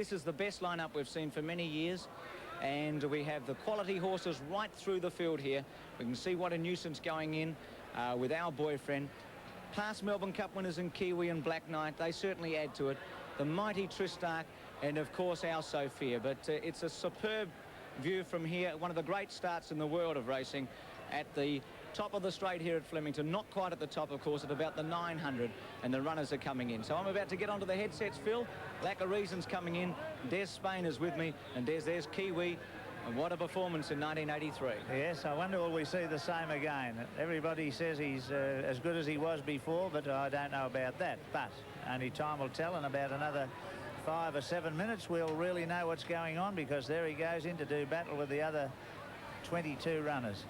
this is the best lineup we've seen for many years, and we have the quality horses right through the field here. We can see What a Nuisance going in with Our Boyfriend. Past Melbourne Cup winners in Kiwi and Black Knight, they certainly add to it. The mighty Tristark, and of course Our Sophia. But it's a superb view from here. One of the great starts in the world of racing at the top of the straight here at Flemington. Not quite at the top, of course, at about the 900, and the runners are coming in. So I'm about to get onto the headsets, Phil. Lack of Reason's coming in. Des Spain is with me, and there's Kiwi. And what a performance in 1983. Yes, I wonder will we see the same again. Everybody says he's as good as he was before, but I don't know about that. But only time will tell. In about another 5 or 7 minutes, we'll really know what's going on, because there he goes in to do battle with the other 22 runners.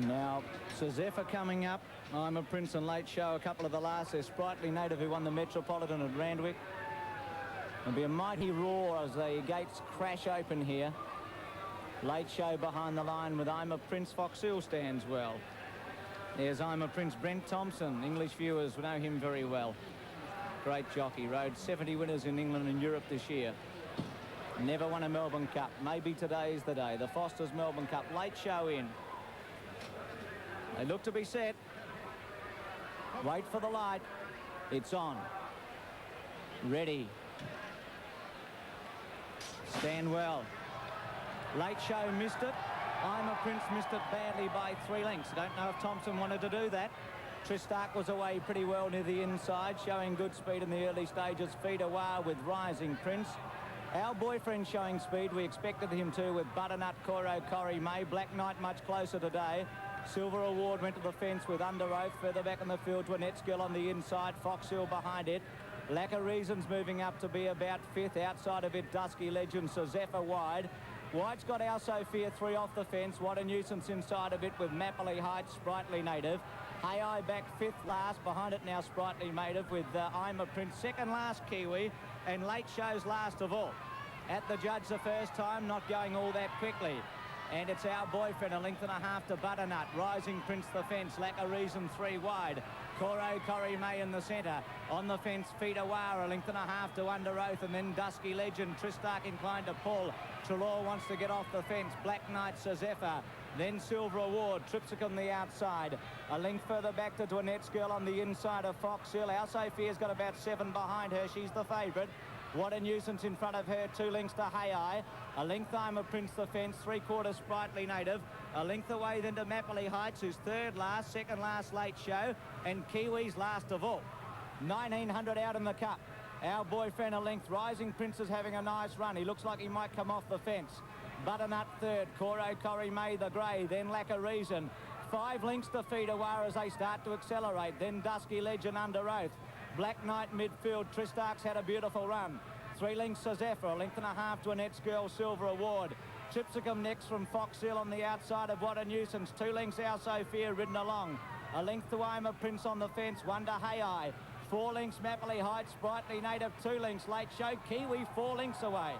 Now, Zephyr coming up. I'm a Prince and Late Show, a couple of the last. There's Sprightly Native, who won the Metropolitan at Randwick. There'll be a mighty roar as the gates crash open here. Late Show behind the line with I'm a Prince. Foxhill stands well. There's I'm a Prince. Brent Thompson. English viewers know him very well. Great jockey. Rode 70 winners in England and Europe this year. Never won a Melbourne Cup. Maybe today's the day. The Foster's Melbourne Cup. Late Show in. They look to be set. Wait for the light. It's on. Ready. Stand well. Late Show missed it. I'm a Prince missed it badly by 3 lengths. I don't know if Thompson wanted to do that. Tristark was away pretty well near the inside, showing good speed in the early stages. Feed Away with Rising Prince. Our Boyfriend showing speed. We expected him to with Butternut, Coro, Corrie May. Black Knight much closer today. Silver Award went to the fence with Under Oath. Further back in the field, Twinette's Girl on the inside. Foxhill behind it. Lack of Reason's moving up to be about 5th. Outside of it, Dusky Legend, Zephyr wide. White's got Our Sophia 3 off the fence. What a Nuisance inside of it with Mapperley Heights, Sprightly Native. Hey I back 5th last. Behind it now Sprightly Native with I'm a Prince. Second last Kiwi, and Late Show's last of all. At the judge the first time, not going all that quickly. And it's Our Boyfriend, a length and a half to Butternut. Rising Prince the fence. Lack of Reason 3 wide. Coro, Corrie May in the centre. On the fence, Feed Away, a length and a half to Under Oath. And then Dusky Legend. Tristark inclined to pull. Trelaw wants to get off the fence. Black Knight, Zephyr. Then Silver Award. Tripsicum the outside. A length further back to Twinette's Girl on the inside of Foxhill. Our Sophia's got about 7 behind her. She's the favourite. What a Nuisance in front of her. 2 lengths to Hey I. A length I'm a Prince the fence. 3/4 Sprightly Native. A length away then to Mapperley Heights, who's 3rd last. 2nd last Late Show. And Kiwi's last of all. 1900 out in the cup. Our Boyfriend a length. Rising Prince is having a nice run. He looks like he might come off the fence. Butternut 3rd. Coro, Corrie May the grey. Then Lack of Reason. 5 lengths to Feed Away as they start to accelerate. Then Dusky Legend Under Oath. Black Knight midfield. Tristark's had a beautiful run. 3 lengths to Zephyr. A length and a half to Annette's Girl. Silver Award. Tripsicum next from Foxhill on the outside of What a Nuisance. 2 lengths Our Sophia ridden along. A length to I'm a Prince on the fence. 1 to Hey I. 4 lengths Mapperley Heights. Sprightly Native 2 lengths. Late Show. Kiwi 4 lengths away.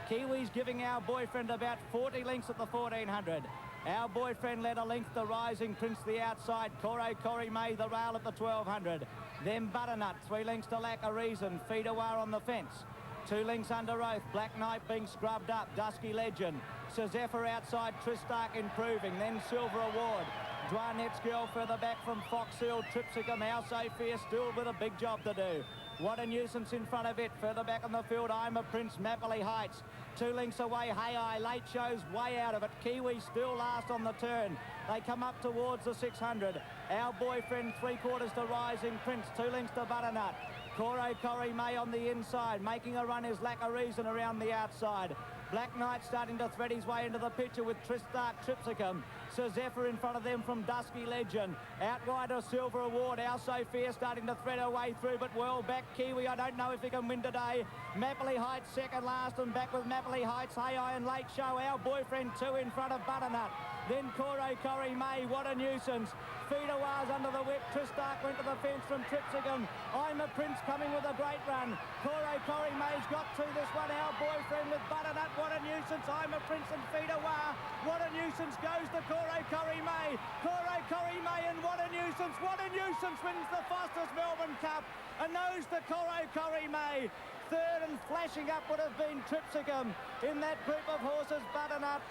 Kiwi's giving Our Boyfriend about 40 lengths at the 1400. Our Boyfriend led a length to Rising Prince the outside. Coro, Corrie May the rail at the 1200. Then Butternut. 3 lengths to Lack of Reason. Feed Away on the fence. 2 lengths Under Oath. Black Knight being scrubbed up. Dusky Legend. Zephyr outside. Tristark improving. Then Silver Award. Dwanette's Girl further back from Foxhill. Tripsicum. Our Sophia still with a big job to do. What a Nuisance in front of it. Further back on the field, I'm a Prince. Mapperley Heights. 2 lengths away. Hey I. Late Show's way out of it. Kiwi still last on the turn. They come up towards the 600. Our Boyfriend 3/4 to Rising Prince. 2 lengths to Butternut. Coro, Corrie May on the inside. Making a run is Lack of Reason around the outside. Black Knight starting to thread his way into the picture with Tristark, Tripsicum. Zephyr in front of them from Dusky Legend. Out wide a Silver Award. Our Sophia starting to thread her way through, but well back. Kiwi, I don't know if he can win today. Mapperley Heights second last, and back with Mapperley Heights. Hey I and Late Show. Our Boyfriend 2 in front of Butternut. Then Coro, Corrie May. What a Nuisance. Feed Away's under the whip. Tristark went to the fence from Tripsicum. I'm a Prince coming with a great run. Coro, Corrie May's got to this one. Our Boyfriend with Butternut. What a Nuisance. I'm a Prince and Feed Away. What a Nuisance goes to Coro, Corrie May. Coro, Corrie May and What a Nuisance. What a Nuisance wins the Foster's Melbourne Cup. A nose to Corrie May. Third and flashing up would have been Tripsicum. In that group of horses, Butternut,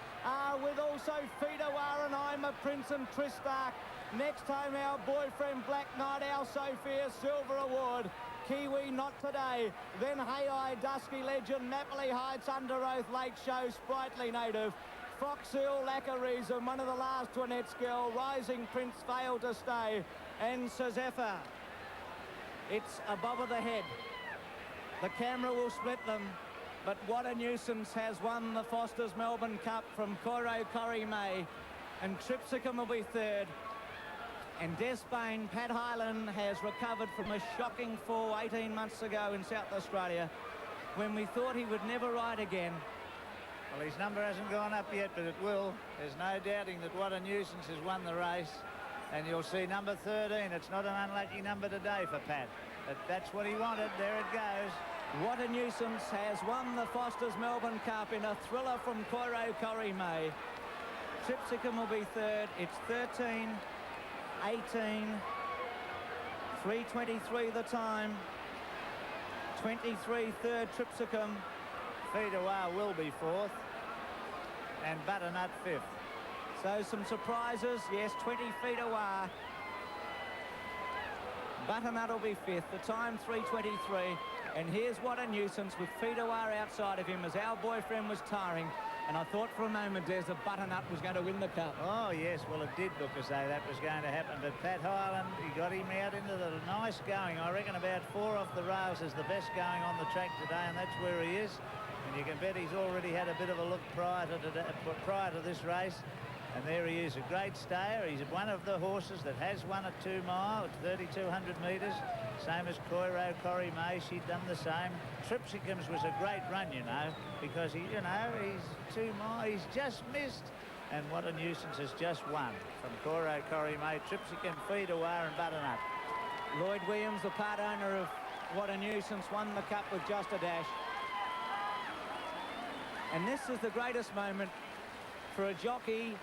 with also Fidawar and I'm a Prince and Tristark. Next home, our boyfriend Black Knight, our Sophia Silver Award. Kiwi Not Today. Then Hey I, Dusky Legend, Napoli Heights, Under Oath, Late Show, Sprightly Native. Fox Hill, Lacquerism, one of the last Twinette's Girl, Rising Prince failed to stay. And Sazepha. It's above the head. The camera will split them, but What a Nuisance has won the Foster's Melbourne Cup from Corrie May, and Tripsicum will be third. And Despain, Pat Hyland, has recovered from a shocking fall 18 months ago in South Australia when we thought he would never ride again. Well, his number hasn't gone up yet, but it will. There's no doubting that What a Nuisance has won the race. And you'll see number 13. It's not an unlucky number today for Pat. But that's what he wanted. There it goes. What a Nuisance has won the Foster's Melbourne Cup in a thriller from Corrie May. Tripsicum will be third. It's 13, 18, 3:23 the time. 23 third Tripsicum. Fidawar will be fourth. And Butternut fifth. So some surprises. Yes, 20 Fidawar. Butternut will be fifth. The time 3:23. And here's What a Nuisance with Fidawar outside of him as our boyfriend was tiring. And I thought for a moment, Des, that Butternut was going to win the cup. Oh, yes. Well, it did look as though that was going to happen. But Pat Hyland, he got him out into the nice going. I reckon about 4 off the rails is the best going on the track today, and that's where he is. And you can bet he's already had a bit of a look prior to this race. And there he is, a great stayer. He's one of the horses that has won a 2 mile. It's 3,200 metres. Same as Corrie May. She'd done the same. Tripsicum's was a great run, you know, because he's 2 mile. He's just missed. And What a Nuisance has just won from Corrie May, Tripsicum, Fidawar and Butternut. Lloyd Williams, the part owner of What a Nuisance, won the cup with just a dash. And this is the greatest moment for a jockey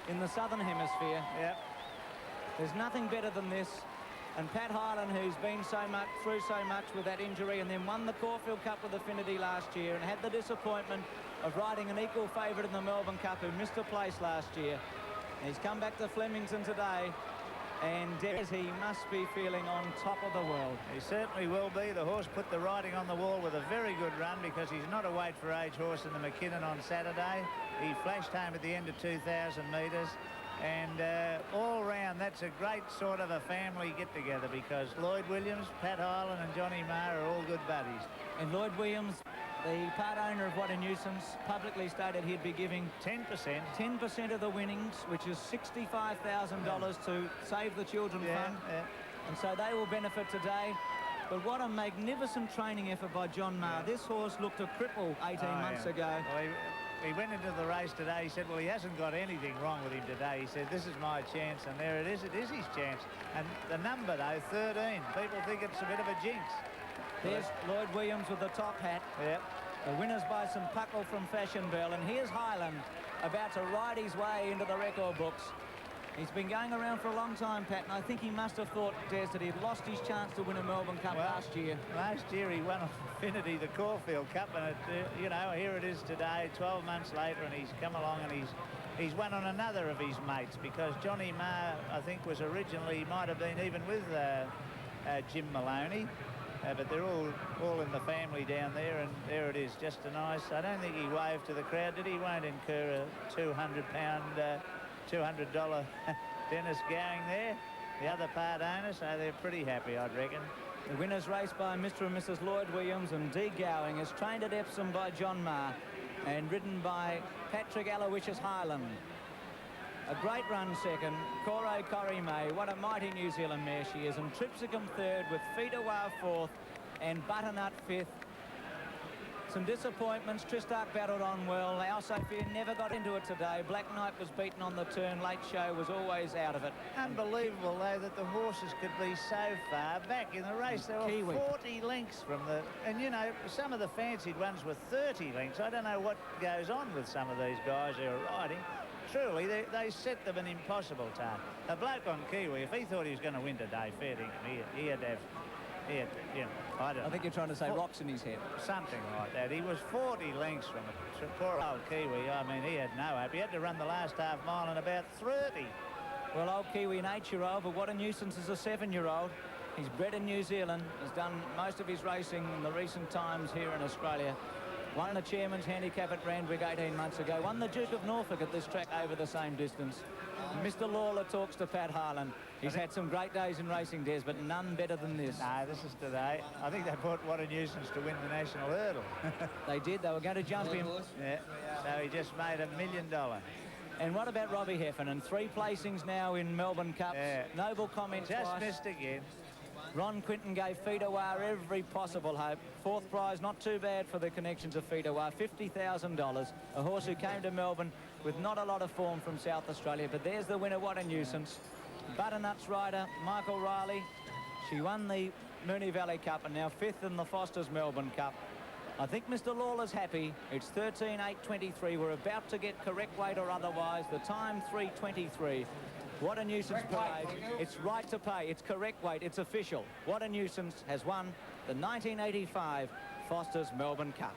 in the Southern Hemisphere. Yep. There's nothing better than this. And Pat Hyland, who's been through so much with that injury and then won the Caulfield Cup with Affinity last year and had the disappointment of riding an equal favourite in the Melbourne Cup who missed a place last year. And he's come back to Flemington today, and he must be feeling on top of the world. He certainly will be. The horse put the writing on the wall with a very good run because he's not a weight for age horse in the McKinnon on Saturday. He flashed home at the end of 2,000 metres. And all round, that's a great sort of a family get-together because Lloyd Williams, Pat Hyland and Johnny Marr are all good buddies. And Lloyd Williams, the part owner of What a Nuisance, publicly stated he'd be giving 10% of the winnings, which is $65,000 to Save the Children Fund. Yeah. And so they will benefit today. But what a magnificent training effort by John Marr. This horse looked a cripple 18 months ago. Well, he went into the race today. He said, well, he hasn't got anything wrong with him today. He said, this is my chance. And there it is. It is his chance. And the number, though, 13. People think it's a bit of a jinx. There's Lloyd Williams with the top hat. Yep. The winners by some puckle from Fashion Bell. And here's Hyland about to ride his way into the record books. He's been going around for a long time, Pat, and I think he must have thought, Des, that he'd lost his chance to win a Melbourne Cup last year. Last year he won Affinity, the Caulfield Cup, and here it is today, 12 months later, and he's come along and he's won on another of his mates because Johnny Marr, I think, was originally, might have been even with Jim Maloney. But they're all in the family down there, and there it is, just a nice. I don't think he waved to the crowd, did he? Won't incur a $200 Dennis Gowing there, the other part owner, so they're pretty happy, I'd reckon. The winner's race by Mr. and Mrs. Lloyd Williams, and D. Gowing is trained at Epsom by John Marr and ridden by Patrick Aloysius Hyland. A great run second, Corrie May. What a mighty New Zealand mare she is. And Tripsicum third with Fidawar fourth and Butternut fifth. Some disappointments. Tristark battled on well. Our Sophia never got into it today. Black Knight was beaten on the turn. Late Show was always out of it. Unbelievable, though, that the horses could be so far back in the race. They were 40 lengths from the... And, you know, some of the fancied ones were 30 lengths. I don't know what goes on with some of these guys who are riding. Truly, they set them an impossible task. A bloke on Kiwi, if he thought he was going to win today, fair dinkum, he had to have He had, you know, I don't I think know. you're trying to say rocks in his head. Something like that. He was 40 lengths from it. So poor old Kiwi, I mean, he had no hope. He had to run the last half mile in about 30. Well, old Kiwi, an 8-year-old, but what a nuisance is a 7-year-old. He's bred in New Zealand. He's done most of his racing in the recent times here in Australia. Won the Chairman's Handicap at Randwick 18 months ago. Won the Duke of Norfolk at this track over the same distance. Mr. Lawler talks to Pat Harlan. He's had some great days in racing, Des, but none better than this. No, this is today. I think they bought What a Nuisance to win the national hurdle. They did. They were going to jump him. Yeah, so he just made $1 million. And what about Robbie Heffernan? 3 placings now in Melbourne Cups. Yeah. Noble comments Just twice. missed again. Ron Quinton gave Feedawar every possible hope. 4th prize, not too bad for the connections of Feedawar, $50,000. A horse who came to Melbourne with not a lot of form from South Australia. But there's the winner, What a Nuisance. Butternuts rider, Michael Riley. She won the Moonee Valley Cup and now 5th in the Foster's Melbourne Cup. I think Mr. Lawler's happy. It's 13.823. We're about to get correct weight or otherwise. The time 3:23. What a Nuisance parade. It's right to pay. It's correct weight. It's official. What a Nuisance has won the 1985 Foster's Melbourne Cup.